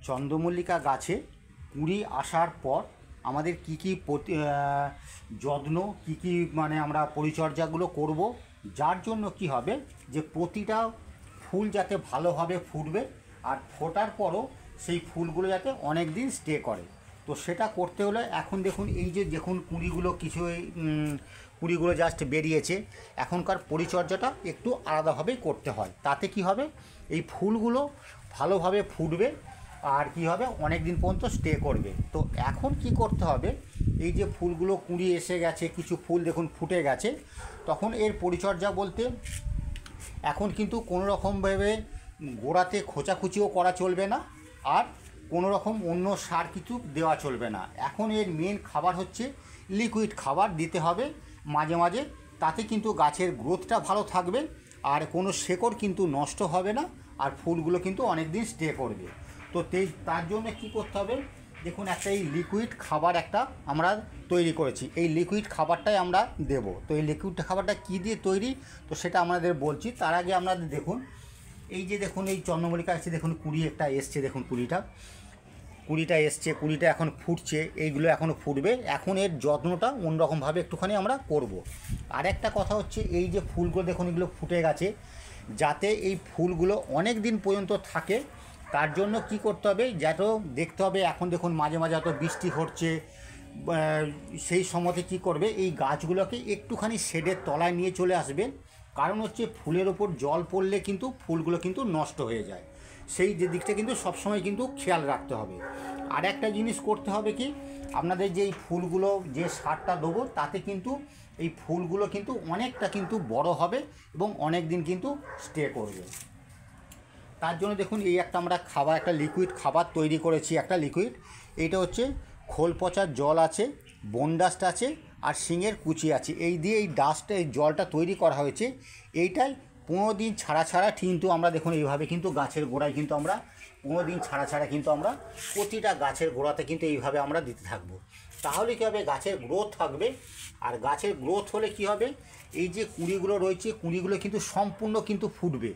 চন্দ্রমল্লিকা গাছে কুঁড়ি আসার পর আমাদের কী কী যত্ন কী মানে আমরা পরিচর্যাগুলো করব, যার জন্য কি হবে যে প্রতিটা ফুল যাতে ভালোভাবে ফুটবে আর ফোটার পরও সেই ফুলগুলো যাতে অনেক দিন স্টে করে। তো সেটা করতে হলে এখন দেখুন এই যে দেখুন কুঁড়িগুলো জাস্ট বেরিয়েছে, এখনকার পরিচর্যাটা একটু আলাদাভাবেই করতে হয়। তাতে কি হবে, এই ফুলগুলো ভালোভাবে ফুটবে আর কি হবে অনেক দিন পর্যন্ত স্টে করবে। তো এখন কি করতে হবে, এই যে ফুলগুলো কুঁড়ি এসে গেছে, কিছু ফুল দেখুন ফুটে গেছে, তখন এর পরিচর্যা বলতে এখন কিন্তু কোনো রকমভাবে গোড়াতে খোঁচাখুচিও করা চলবে না, আর কোনো রকম অন্য সার কিছু দেওয়া চলবে না। এখন এর মেন খাবার হচ্ছে লিকুইড খাবার দিতে হবে মাঝে মাঝে, তাতে কিন্তু গাছের গ্রোথটা ভালো থাকবে আর কোনো শেকড় কিন্তু নষ্ট হবে না আর ফুলগুলো কিন্তু অনেক দিন স্টে করবে। তো তার জন্য কি করতে হবে, দেখুন একটা এই লিকুইড খাবার একটা আমরা তৈরি করেছি, এই লিকুইড খাবারটাই আমরা দেব। তো এই লিকুইড খাবারটা কী দিয়ে তৈরি, তো সেটা আমাদের বলছি। তার আগে আপনাদের দেখুন এই যে দেখুন এই চন্দ্রমল্লিকা এসছে, দেখুন কুঁড়ি একটা এসছে, দেখুন কুঁড়িটা এসছে, কুঁড়িটা এখন ফুটছে, এইগুলো এখনও ফুটবে। এখন এর যত্নটা অন্যরকমভাবে একটুখানি আমরা করব। আর একটা কথা হচ্ছে এই যে ফুলগুলো দেখুন এগুলো ফুটে গেছে, যাতে এই ফুলগুলো অনেক দিন পর্যন্ত থাকে তার জন্য কি করতে হবে, যাতে দেখতে হবে। এখন দেখুন মাঝে মাঝে এত বৃষ্টি হচ্ছে, সেই সময়তে কি করবে, এই গাছগুলোকে একটুখানি শেডের তলায় নিয়ে চলে আসবে। কারণ হচ্ছে ফুলের ওপর জল পড়লে কিন্তু ফুলগুলো কিন্তু নষ্ট হয়ে যায়, সেই যে দিকটা কিন্তু সবসময় কিন্তু খেয়াল রাখতে হবে। আর একটা জিনিস করতে হবে কি, আপনাদের যে এই ফুলগুলো যে সারটা দেবো তাতে কিন্তু এই ফুলগুলো কিন্তু অনেকটা কিন্তু বড় হবে এবং অনেক দিন কিন্তু স্টে করবে। তার জন্য দেখুন এই একটা আমরা খাবার, একটা লিকুইড খাবার তৈরি করেছি, একটা লিকুইড। এইটা হচ্ছে খোল পচার জল আছে, বন ডাস্ট আছে আর শিঙের কুচি আছে, এই দিয়ে এই ডাস্টটা এই জলটা তৈরি করা হয়েছে। এইটাই 15 দিন ছাড়া ছাড়া কিন্তু আমরা দেখুন এইভাবে কিন্তু গাছের গোড়ায় কিন্তু আমরা 15 দিন ছাড়া ছাড়া কিন্তু আমরা প্রতিটা গাছের গোড়াতে কিন্তু এইভাবে আমরা দিতে থাকবো। তাহলে কী হবে, গাছের গ্রোথ থাকবে। আর গাছের গ্রোথ হলে কি হবে, এই যে কুঁড়িগুলো রয়েছে কুঁড়িগুলো কিন্তু সম্পূর্ণ কিন্তু ফুটবে।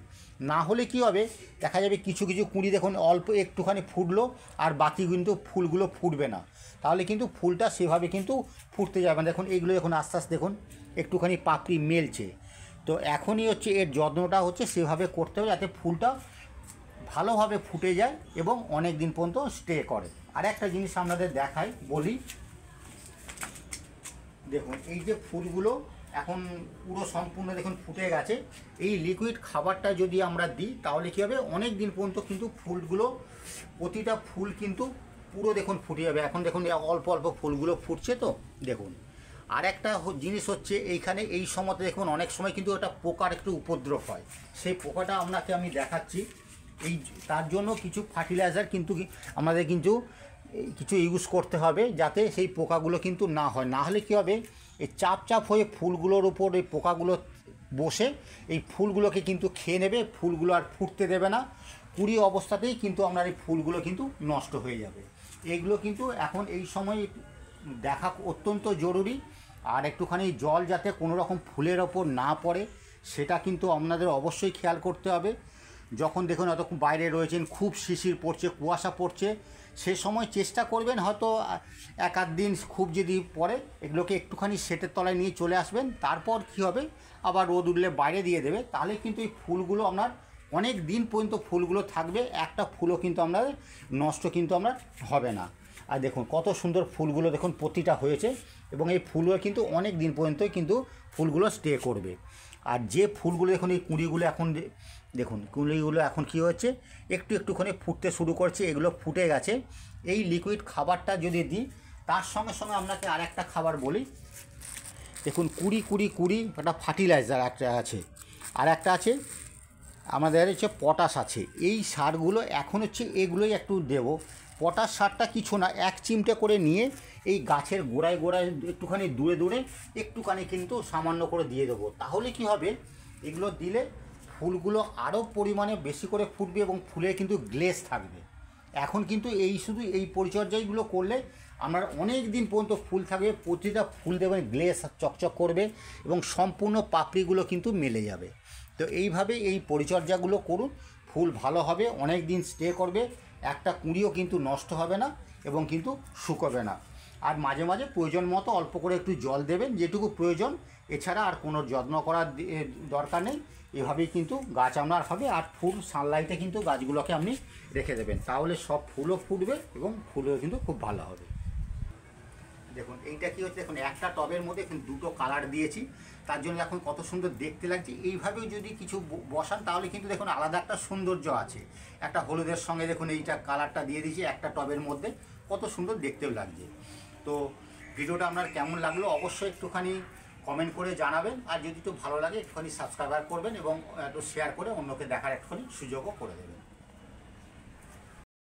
না হলে কি হবে, দেখা যাবে কিছু কিছু কুঁড়ি দেখুন অল্প একটুখানি ফুটলো আর বাকি কিন্তু ফুলগুলো ফুটবে না, তাহলে কিন্তু ফুলটা সেভাবে কিন্তু ফুটতে যাবে না। দেখুন এইগুলো দেখুন আস্তে আস্তে দেখুন একটুখানি পাপড়ি মেলছে। তো এখনই হচ্ছে এর যত্নটা হচ্ছে সেভাবে করতে হবে যাতে ফুলটা ভালোভাবে ফুটে যায় এবং অনেক দিন পর্যন্ত স্টে করে। আর একটা জিনিস আপনাদের দেখাই বলি, দেখুন এই যে ফুলগুলো এখন পুরো সম্পূর্ণ দেখুন ফুটে গেছে, এই লিকুইড খাবারটা যদি আমরা দিই তাহলে কী হবে, অনেক দিন পর্যন্ত কিন্তু ফুলগুলো প্রতিটা ফুল কিন্তু পুরো দেখুন ফুটে যাবে। এখন দেখুন অল্প অল্প ফুলগুলো ফুটছে। তো দেখুন আর একটা জিনিস হচ্ছে এইখানে এই সময়তে দেখুন অনেক সময় কিন্তু একটা পোকার একটু উপদ্রব হয়, সেই পোকাটা আপনাকে আমি দেখাচ্ছি। এই তার জন্য কিছু ফার্টিলাইজার কিন্তু আমাদের কিন্তু কিছু ইউজ করতে হবে যাতে সেই পোকাগুলো কিন্তু না হয়। না হলে কী হবে, এই চাপ হয়ে ফুলগুলোর উপর এই পোকাগুলো বসে এই ফুলগুলোকে কিন্তু খেয়ে নেবে, ফুলগুলো আর ফুটতে দেবে না, কুড়ি অবস্থাতেই কিন্তু আপনার এই ফুলগুলো কিন্তু নষ্ট হয়ে যাবে। এগুলো কিন্তু এখন এই সময় দেখা অত্যন্ত জরুরি। আর একটুখানি জল যাতে কোনো রকম ফুলের ওপর না পড়ে সেটা কিন্তু আপনাদের অবশ্যই খেয়াল করতে হবে। যখন দেখুন অত বাইরে রয়েছেন, খুব শিশির পড়ছে, কুয়াশা পড়ছে, সে সময় চেষ্টা করবেন হয়তো এক আধ দিন খুব যদি পড়ে এগুলোকে একটুখানি শেডের তলায় নিয়ে চলে আসবেন। তারপর কি হবে, আবার রোদ উঠলে বাইরে দিয়ে দেবে, তাহলে কিন্তু এই ফুলগুলো আপনার অনেক দিন পর্যন্ত ফুলগুলো থাকবে, একটা ফুলও কিন্তু আপনার নষ্ট কিন্তু আপনার হবে না। আর দেখুন কত সুন্দর ফুলগুলো দেখুন প্রতিটা হয়েছে এবং এই ফুলগুলো কিন্তু অনেক দিন পর্যন্তই কিন্তু ফুলগুলো স্টে করবে। আর যে ফুলগুলো দেখুন এই কুঁড়িগুলো এখন দেখুন কুঁড়িগুলো এখন কী হচ্ছে, একটুখানি ফুটতে শুরু করছে, এগুলো ফুটে গেছে। এই লিকুইড খাবারটা যদি দিই, তার সঙ্গে সঙ্গে আপনাকে আর একটা খাবার বলি, দেখুন কুড়ি একটা ফার্টিলাইজার একটা আছে, আর একটা আছে আমাদের হচ্ছে পটাশ আছে। এই সারগুলো এখন হচ্ছে এগুলোই একটু দেবো। পটাশ সারটা কিছু না, 1 চিমটে করে নিয়ে এই গাছের গোড়ায় একটুখানি দূরে একটুখানি কিন্তু সামান্য করে দিয়ে দেবো। তাহলে কি হবে, এগুলো দিলে ফুলগুলো আরও পরিমাণে বেশি করে ফুটবে এবং ফুলে কিন্তু গ্লেজ থাকবে। এখন কিন্তু শুধু এই পরিচর্যাগুলো করলে আমার অনেক দিন পর্যন্ত ফুল থাকবে, প্রতিটা ফুল দেবেন গ্লেজ চকচক করবে এবং সম্পূর্ণ পাপড়িগুলো কিন্তু মেলে যাবে। তো এইভাবে এই পরিচর্যাগুলো করুন, ফুল ভালো হবে, অনেক দিন স্টে করবে। একটা কুঁড়িও কিন্তু নষ্ট হবে না এবং কিন্তু শুকোবে না। আর মাঝে মাঝে প্রয়োজন মতো অল্প করে একটু জল দেবেন, যেটুকু প্রয়োজন, এছাড়া আর কোনো যত্ন করার দরকার নেই। এভাবেই কিন্তু গাছ আপনার হবে। আর ফুল সানলাইটে কিন্তু গাছগুলোকে আপনি রেখে দেবেন, তাহলে সব ফুলও ফুটবে এবং ফুলও কিন্তু খুব ভালো হবে। দেখুন এইটা কী হচ্ছে, দেখুন একটা টবের মধ্যে এখন দুটো কালার দিয়েছি, তার জন্য এখন কত সুন্দর দেখতে লাগছে। এইভাবেও যদি কিছু বসান তাহলে কিন্তু দেখুন আলাদা একটা সৌন্দর্য আছে। একটা হলুদের সঙ্গে দেখুন এইটা কালারটা দিয়ে দিয়েছি একটা টবের মধ্যে, কত সুন্দর দেখতেও লাগছে। তো ভিডিওটা আপনার কেমন লাগলো অবশ্যই একটুখানি কমেন্ট করে জানাবেন। আর যদি একটু ভালো লাগে একটুখানি সাবস্ক্রাইব করবেন এবং একটু শেয়ার করে অন্যকে দেখার একটুখানি সুযোগও করে দেবেন।